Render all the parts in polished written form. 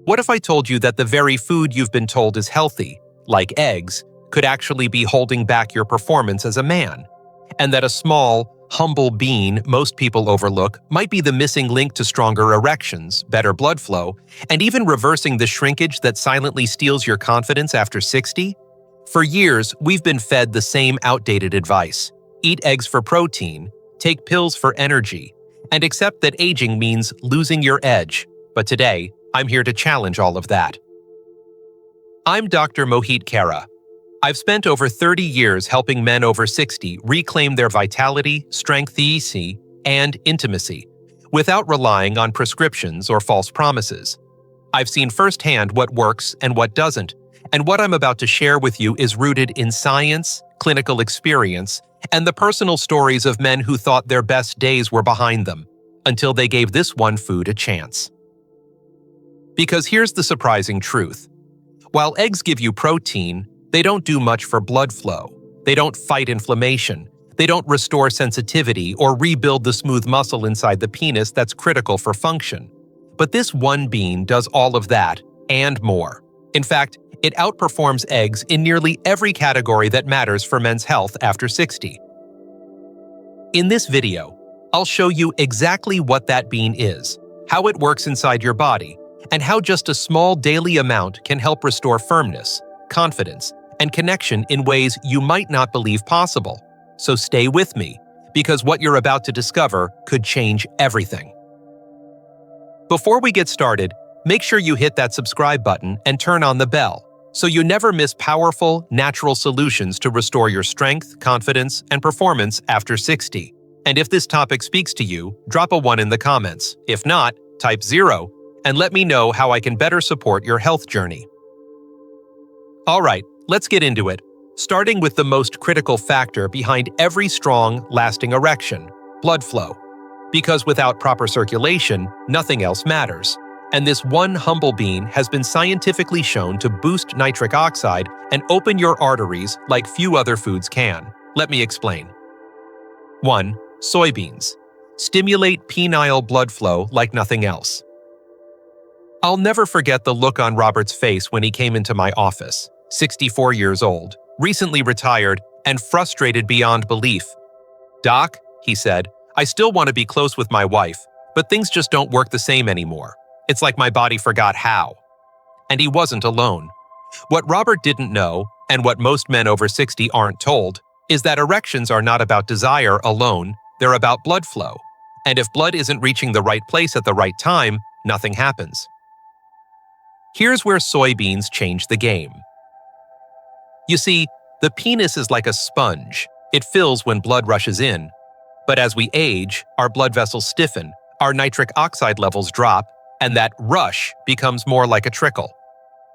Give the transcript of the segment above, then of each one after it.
What if I told you that the very food you've been told is healthy, like eggs, could actually be holding back your performance as a man? And that a small, humble bean most people overlook might be the missing link to stronger erections, better blood flow, and even reversing the shrinkage that silently steals your confidence after 60? For years, we've been fed the same outdated advice. Eat eggs for protein, take pills for energy, and accept that aging means losing your edge. But today, I'm here to challenge all of that. I'm Dr. Mohit Kara. I've spent over 30 years helping men over 60 reclaim their vitality, strength, and intimacy, without relying on prescriptions or false promises. I've seen firsthand what works and what doesn't, and what I'm about to share with you is rooted in science, clinical experience, and the personal stories of men who thought their best days were behind them, until they gave this one food a chance. Because here's the surprising truth. While eggs give you protein, they don't do much for blood flow. They don't fight inflammation. They don't restore sensitivity or rebuild the smooth muscle inside the penis that's critical for function. But this one bean does all of that and more. In fact, it outperforms eggs in nearly every category that matters for men's health after 60. In this video, I'll show you exactly what that bean is, how it works inside your body, and how just a small daily amount can help restore firmness, confidence, and connection in ways you might not believe possible. So stay with me, because what you're about to discover could change everything. Before we get started, make sure you hit that subscribe button and turn on the bell, so you never miss powerful, natural solutions to restore your strength, confidence, and performance after 60. And if this topic speaks to you, drop a 1 in the comments. If not, type 0, and let me know how I can better support your health journey. All right, let's get into it, starting with the most critical factor behind every strong, lasting erection: blood flow. Because without proper circulation, nothing else matters. And this one humble bean has been scientifically shown to boost nitric oxide and open your arteries like few other foods can. Let me explain. 1. Soybeans. Stimulate penile blood flow like nothing else. I'll never forget the look on Robert's face when he came into my office. 64 years old, recently retired, and frustrated beyond belief. "Doc," he said, "I still want to be close with my wife, but things just don't work the same anymore. It's like my body forgot how." And he wasn't alone. What Robert didn't know, and what most men over 60 aren't told, is that erections are not about desire alone, they're about blood flow. And if blood isn't reaching the right place at the right time, nothing happens. Here's where soybeans change the game. You see, the penis is like a sponge. It fills when blood rushes in. But as we age, our blood vessels stiffen, our nitric oxide levels drop, and that rush becomes more like a trickle.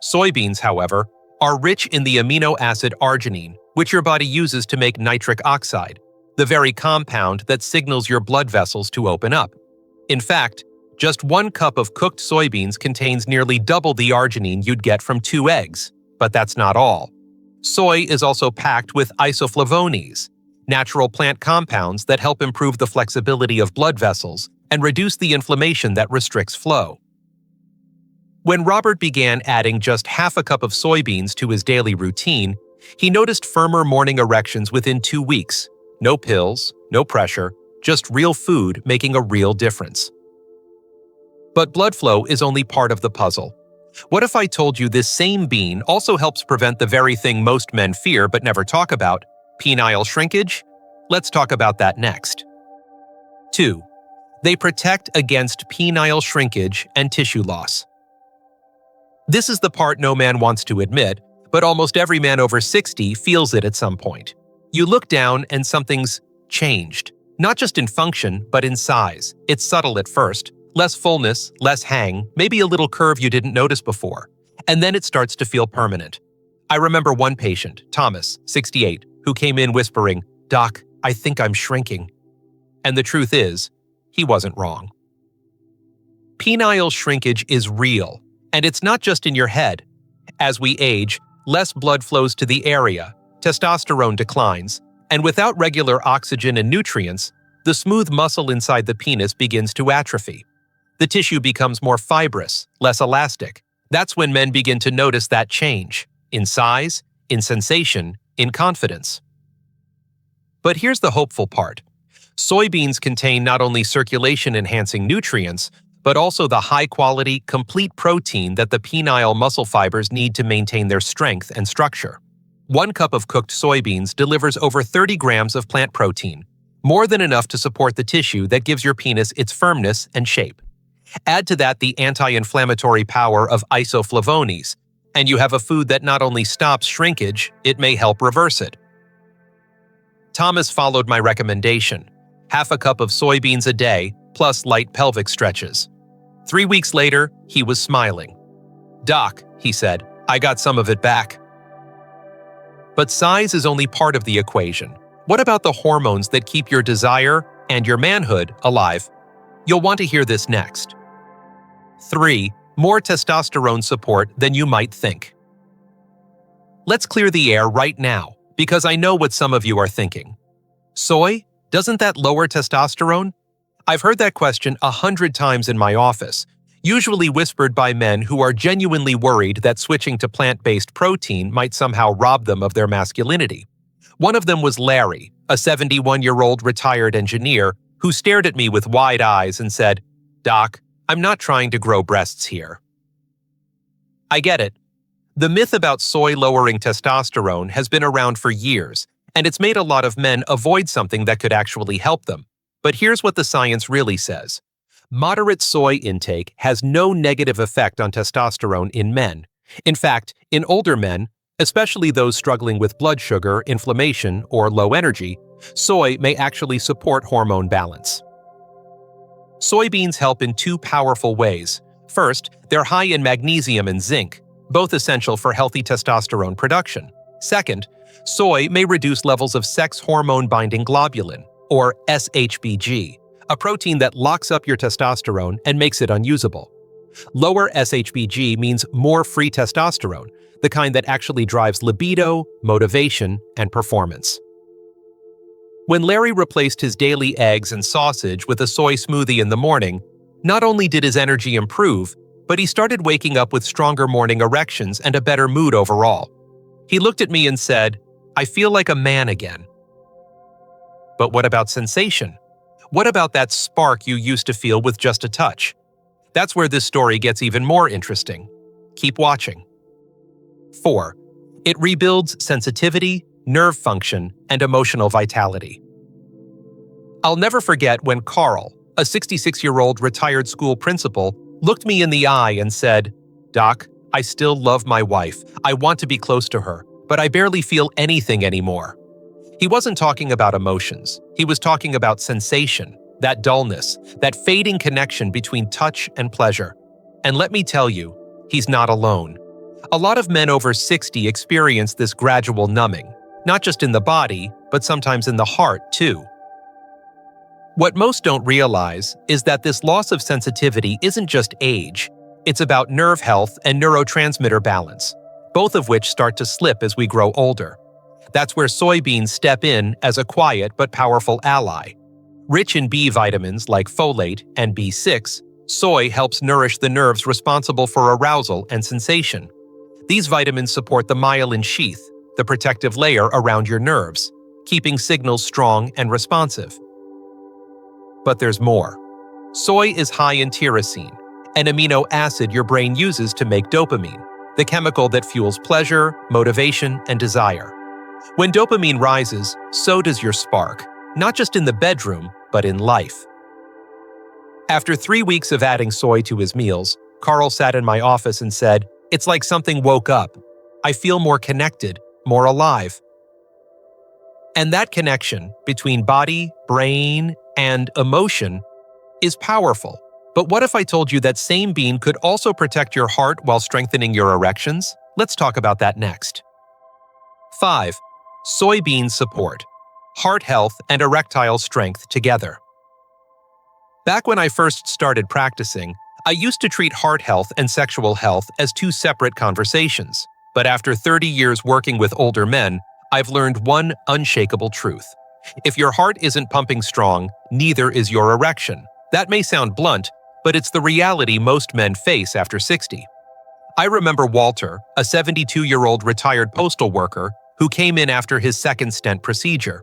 Soybeans, however, are rich in the amino acid arginine, which your body uses to make nitric oxide, the very compound that signals your blood vessels to open up. In fact, just 1 cup of cooked soybeans contains nearly double the arginine you'd get from 2 eggs. But that's not all. Soy is also packed with isoflavones, natural plant compounds that help improve the flexibility of blood vessels and reduce the inflammation that restricts flow. When Robert began adding just half a cup of soybeans to his daily routine, he noticed firmer morning erections within 2 weeks. No pills, no pressure, just real food making a real difference. But blood flow is only part of the puzzle. What if I told you this same bean also helps prevent the very thing most men fear but never talk about: penile shrinkage? Let's talk about that next. 2. They protect against penile shrinkage and tissue loss. This is the part no man wants to admit, but almost every man over 60 feels it at some point. You look down and something's changed. Not just in function, but in size. It's subtle at first. Less fullness, less hang, maybe a little curve you didn't notice before. And then it starts to feel permanent. I remember one patient, Thomas, 68, who came in whispering, "Doc, I think I'm shrinking." And the truth is, he wasn't wrong. Penile shrinkage is real, and it's not just in your head. As we age, less blood flows to the area, testosterone declines, and without regular oxygen and nutrients, the smooth muscle inside the penis begins to atrophy. The tissue becomes more fibrous, less elastic, That's when men begin to notice that change in size, in sensation, in confidence. But here's the hopeful part. Soybeans contain not only circulation-enhancing nutrients, but also the high-quality, complete protein that the penile muscle fibers need to maintain their strength and structure. 1 cup of cooked soybeans delivers over 30 grams of plant protein, more than enough to support the tissue that gives your penis its firmness and shape. Add to that the anti-inflammatory power of isoflavones, and you have a food that not only stops shrinkage, it may help reverse it. Thomas followed my recommendation: half a cup of soybeans a day, plus light pelvic stretches. 3 weeks later, he was smiling. "Doc," he said, "I got some of it back." But size is only part of the equation. What about the hormones that keep your desire and your manhood alive? You'll want to hear this next. 3. More testosterone support than you might think. Let's clear the air right now, because I know what some of you are thinking. Soy? Doesn't that lower testosterone? I've heard that question 100 times in my office, usually whispered by men who are genuinely worried that switching to plant-based protein might somehow rob them of their masculinity. One of them was Larry, a 71-year-old retired engineer who stared at me with wide eyes and said, "Doc, I'm not trying to grow breasts here." I get it. The myth about soy lowering testosterone has been around for years, and it's made a lot of men avoid something that could actually help them. But here's what the science really says. Moderate soy intake has no negative effect on testosterone in men. In fact, in older men, especially those struggling with blood sugar, inflammation, or low energy, soy may actually support hormone balance. Soybeans help in 2 powerful ways. First, they're high in magnesium and zinc, both essential for healthy testosterone production. Second, soy may reduce levels of sex hormone-binding globulin, or SHBG, a protein that locks up your testosterone and makes it unusable. Lower SHBG means more free testosterone, the kind that actually drives libido, motivation, and performance. When Larry replaced his daily eggs and sausage with a soy smoothie in the morning, not only did his energy improve, but he started waking up with stronger morning erections and a better mood overall. He looked at me and said, "I feel like a man again." But what about sensation? What about that spark you used to feel with just a touch? That's where this story gets even more interesting. Keep watching. 4. It rebuilds sensitivity, nerve function, and emotional vitality. I'll never forget when Carl, a 66-year-old retired school principal, looked me in the eye and said, "Doc, I still love my wife. I want to be close to her, but I barely feel anything anymore." He wasn't talking about emotions. He was talking about sensation, that dullness, that fading connection between touch and pleasure. And let me tell you, he's not alone. A lot of men over 60 experience this gradual numbing, not just in the body, but sometimes in the heart too. What most don't realize is that this loss of sensitivity isn't just age. It's about nerve health and neurotransmitter balance, both of which start to slip as we grow older. That's where soybeans step in as a quiet but powerful ally. Rich in B vitamins like folate and B6, soy helps nourish the nerves responsible for arousal and sensation. These vitamins support the myelin sheath, the protective layer around your nerves, keeping signals strong and responsive. But there's more. Soy is high in tyrosine, an amino acid your brain uses to make dopamine, the chemical that fuels pleasure, motivation, and desire. When dopamine rises, so does your spark, not just in the bedroom, but in life. After 3 weeks of adding soy to his meals, Carl sat in my office and said, "It's like something woke up. I feel more connected, more alive." And that connection between body, brain, and emotion is powerful. But what if I told you that same bean could also protect your heart while strengthening your erections? Let's talk about that next. 5. Soybean support. Heart health and erectile strength together. Back when I first started practicing, I used to treat heart health and sexual health as 2 separate conversations. But after 30 years working with older men, I've learned one unshakable truth. If your heart isn't pumping strong, neither is your erection. That may sound blunt, but it's the reality most men face after 60. I remember Walter, a 72-year-old retired postal worker who came in after his second stent procedure.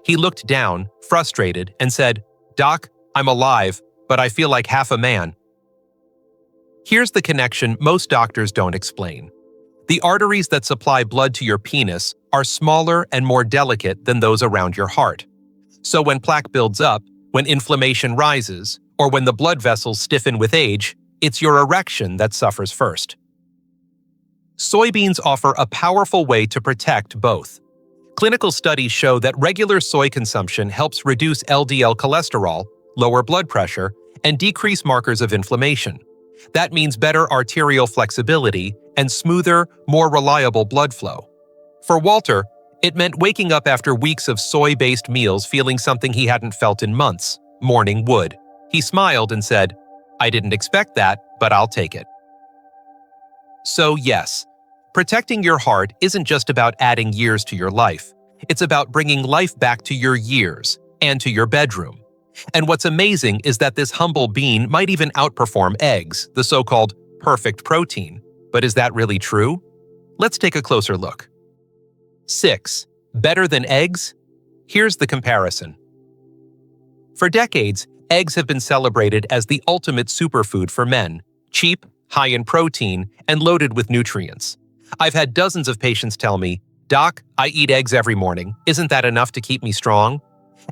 He looked down, frustrated, and said, "Doc, I'm alive, but I feel like half a man." Here's the connection most doctors don't explain. The arteries that supply blood to your penis are smaller and more delicate than those around your heart. So when plaque builds up, when inflammation rises, or when the blood vessels stiffen with age, it's your erection that suffers first. Soybeans offer a powerful way to protect both. Clinical studies show that regular soy consumption helps reduce LDL cholesterol, lower blood pressure, and decrease markers of inflammation. That means better arterial flexibility and smoother, more reliable blood flow. For Walter, it meant waking up after weeks of soy-based meals feeling something he hadn't felt in months, morning wood. He smiled and said, "I didn't expect that, but I'll take it." So yes, protecting your heart isn't just about adding years to your life. It's about bringing life back to your years and to your bedroom. And what's amazing is that this humble bean might even outperform eggs, the so-called perfect protein. But is that really true? Let's take a closer look. 6. Better than eggs? Here's the comparison. For decades, eggs have been celebrated as the ultimate superfood for men, cheap, high in protein, and loaded with nutrients. I've had dozens of patients tell me, "Doc, I eat eggs every morning. Isn't that enough to keep me strong?"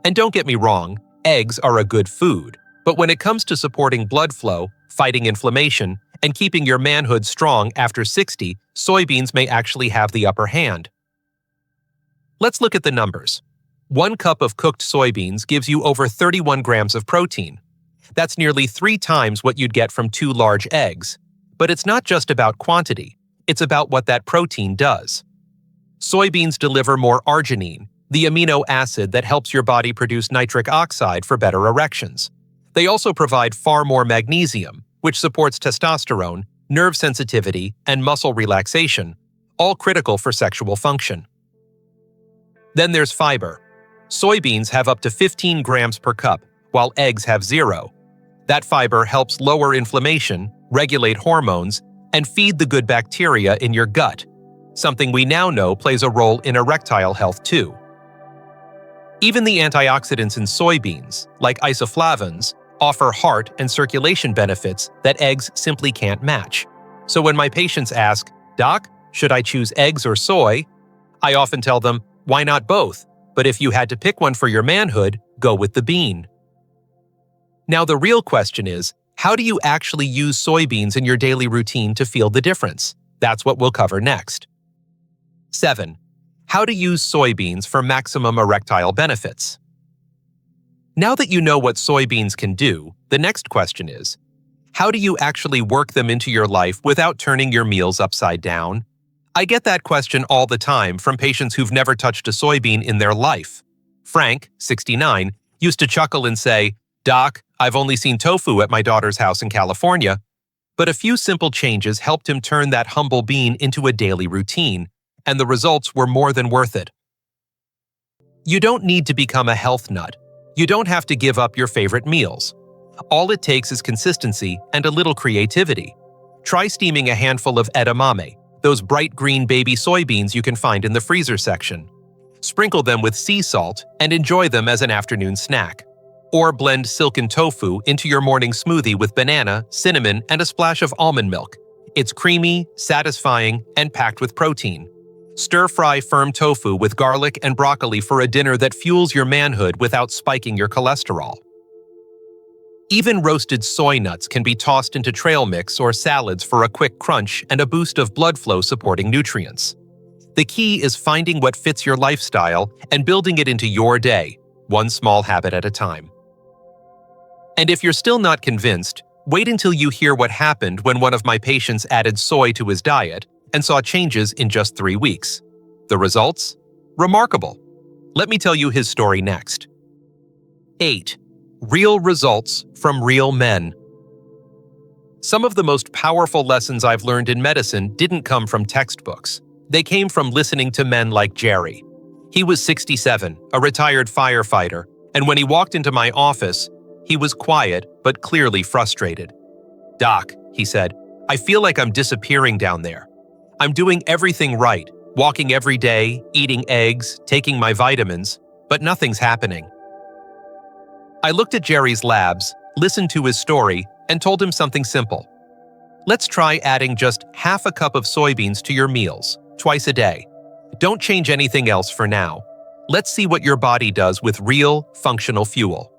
And don't get me wrong, eggs are a good food. But when it comes to supporting blood flow, fighting inflammation, and keeping your manhood strong after 60, soybeans may actually have the upper hand. Let's look at the numbers. 1 cup of cooked soybeans gives you over 31 grams of protein. That's nearly 3 times what you'd get from 2 large eggs. But it's not just about quantity, it's about what that protein does. Soybeans deliver more arginine, the amino acid that helps your body produce nitric oxide for better erections. They also provide far more magnesium, which supports testosterone, nerve sensitivity, and muscle relaxation, all critical for sexual function. Then there's fiber. Soybeans have up to 15 grams per cup, while eggs have 0. That fiber helps lower inflammation, regulate hormones, and feed the good bacteria in your gut, something we now know plays a role in erectile health too. Even the antioxidants in soybeans, like isoflavones, offer heart and circulation benefits that eggs simply can't match. So when my patients ask, "Doc, should I choose eggs or soy?" I often tell them, why not both? But if you had to pick one for your manhood, go with the bean. Now the real question is, how do you actually use soybeans in your daily routine to feel the difference? That's what we'll cover next. 7. How to use soybeans for maximum erectile benefits. Now that you know what soybeans can do, the next question is, how do you actually work them into your life without turning your meals upside down? I get that question all the time from patients who've never touched a soybean in their life. Frank, 69, used to chuckle and say, "Doc, I've only seen tofu at my daughter's house in California." But a few simple changes helped him turn that humble bean into a daily routine, and the results were more than worth it. You don't need to become a health nut. You don't have to give up your favorite meals. All it takes is consistency and a little creativity. Try steaming a handful of edamame, those bright green baby soybeans you can find in the freezer section. Sprinkle them with sea salt and enjoy them as an afternoon snack. Or blend silken tofu into your morning smoothie with banana, cinnamon, and a splash of almond milk. It's creamy, satisfying, and packed with protein. Stir-fry firm tofu with garlic and broccoli for a dinner that fuels your manhood without spiking your cholesterol. Even roasted soy nuts can be tossed into trail mix or salads for a quick crunch and a boost of blood flow supporting nutrients. The key is finding what fits your lifestyle and building it into your day, one small habit at a time. And if you're still not convinced, wait until you hear what happened when one of my patients added soy to his diet and saw changes in just 3 weeks. The results? Remarkable. Let me tell you his story next. 8. Real results from real men. Some of the most powerful lessons I've learned in medicine didn't come from textbooks. They came from listening to men like Jerry. He was 67, a retired firefighter, and when he walked into my office, he was quiet but clearly frustrated. "Doc," he said, I feel like I'm disappearing down there. I'm doing everything right, walking every day, eating eggs, taking my vitamins, but nothing's happening. I looked at Jerry's labs, listened to his story, and told him something simple. Let's try adding just half a cup of soybeans to your meals, twice a day. Don't change anything else for now. Let's see what your body does with real, functional fuel.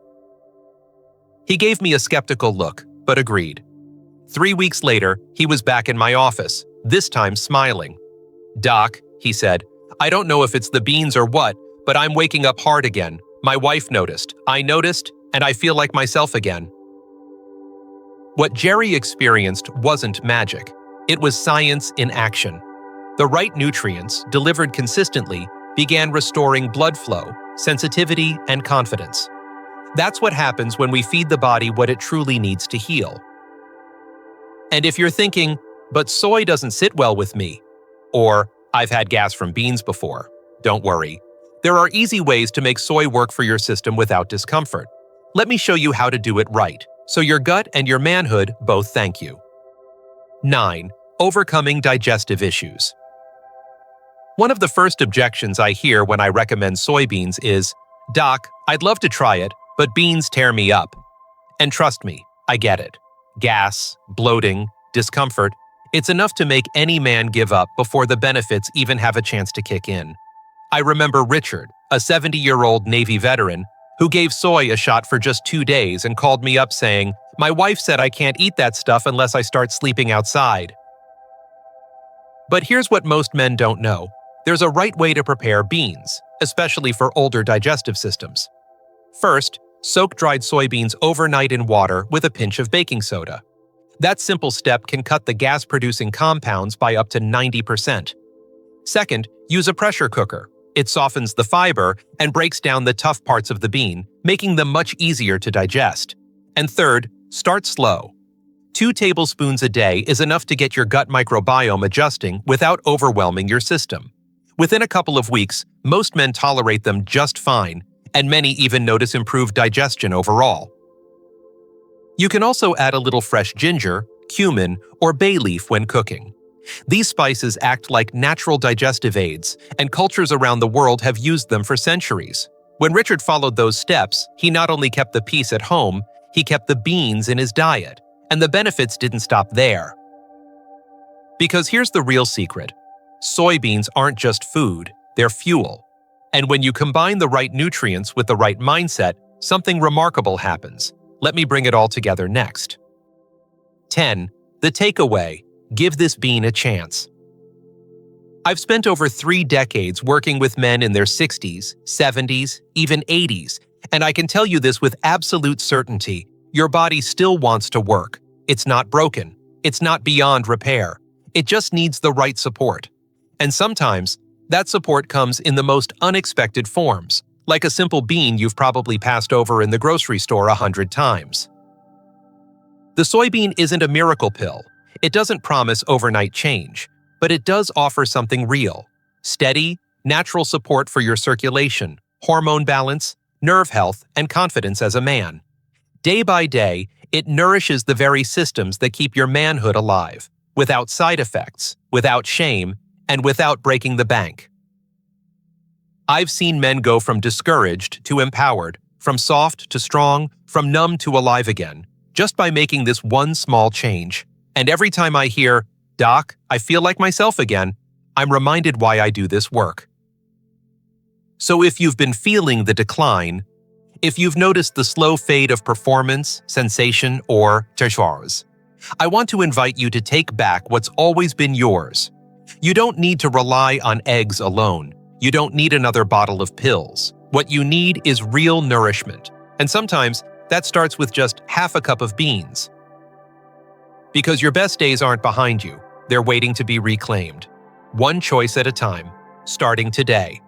He gave me a skeptical look, but agreed. 3 weeks later, he was back in my office, this time smiling. "Doc," he said, "I don't know if it's the beans or what, but I'm waking up hard again. My wife noticed, I noticed, and I feel like myself again." What Jerry experienced wasn't magic. It was science in action. The right nutrients, delivered consistently, began restoring blood flow, sensitivity, and confidence. That's what happens when we feed the body what it truly needs to heal. And if you're thinking, "But soy doesn't sit well with me," or "I've had gas from beans before," don't worry. There are easy ways to make soy work for your system without discomfort. Let me show you how to do it right, so your gut and your manhood both thank you. 9. Overcoming digestive issues. One of the first objections I hear when I recommend soybeans is, "Doc, I'd love to try it, but beans tear me up." And trust me, I get it. Gas, bloating, discomfort, it's enough to make any man give up before the benefits even have a chance to kick in. I remember Richard, a 70-year-old Navy veteran, who gave soy a shot for just 2 days and called me up saying, "My wife said I can't eat that stuff unless I start sleeping outside." But here's what most men don't know. There's a right way to prepare beans, especially for older digestive systems. First, soak dried soybeans overnight in water with a pinch of baking soda. That simple step can cut the gas-producing compounds by up to 90%. Second, use a pressure cooker. It softens the fiber and breaks down the tough parts of the bean, making them much easier to digest. And third, start slow. 2 tablespoons a day is enough to get your gut microbiome adjusting without overwhelming your system. Within a couple of weeks, most men tolerate them just fine, and many even notice improved digestion overall. You can also add a little fresh ginger, cumin, or bay leaf when cooking. These spices act like natural digestive aids, and cultures around the world have used them for centuries. When Richard followed those steps, he not only kept the peace at home, he kept the beans in his diet, and the benefits didn't stop there. Because here's the real secret. Soybeans aren't just food, they're fuel. And when you combine the right nutrients with the right mindset, something remarkable happens. Let me bring it all together next. 10. The takeaway: give this bean a chance. I've spent over 3 decades working with men in their 60s, 70s, even 80s, and I can tell you this with absolute certainty. Your body still wants to work. It's not broken. It's not beyond repair. It just needs the right support. And sometimes, that support comes in the most unexpected forms, like a simple bean you've probably passed over in the grocery store 100 times. The soybean isn't a miracle pill. It doesn't promise overnight change, but it does offer something real: steady, natural support for your circulation, hormone balance, nerve health, and confidence as a man. Day by day, it nourishes the very systems that keep your manhood alive, without side effects, without shame, and without breaking the bank. I've seen men go from discouraged to empowered, from soft to strong, from numb to alive again, just by making this one small change. And every time I hear, "Doc, I feel like myself again," I'm reminded why I do this work. So if you've been feeling the decline, if you've noticed the slow fade of performance, sensation, or testosterone, I want to invite you to take back what's always been yours. You don't need to rely on eggs alone. You don't need another bottle of pills. What you need is real nourishment. And sometimes that starts with just half a cup of beans. Because your best days aren't behind you. They're waiting to be reclaimed. One choice at a time, starting today.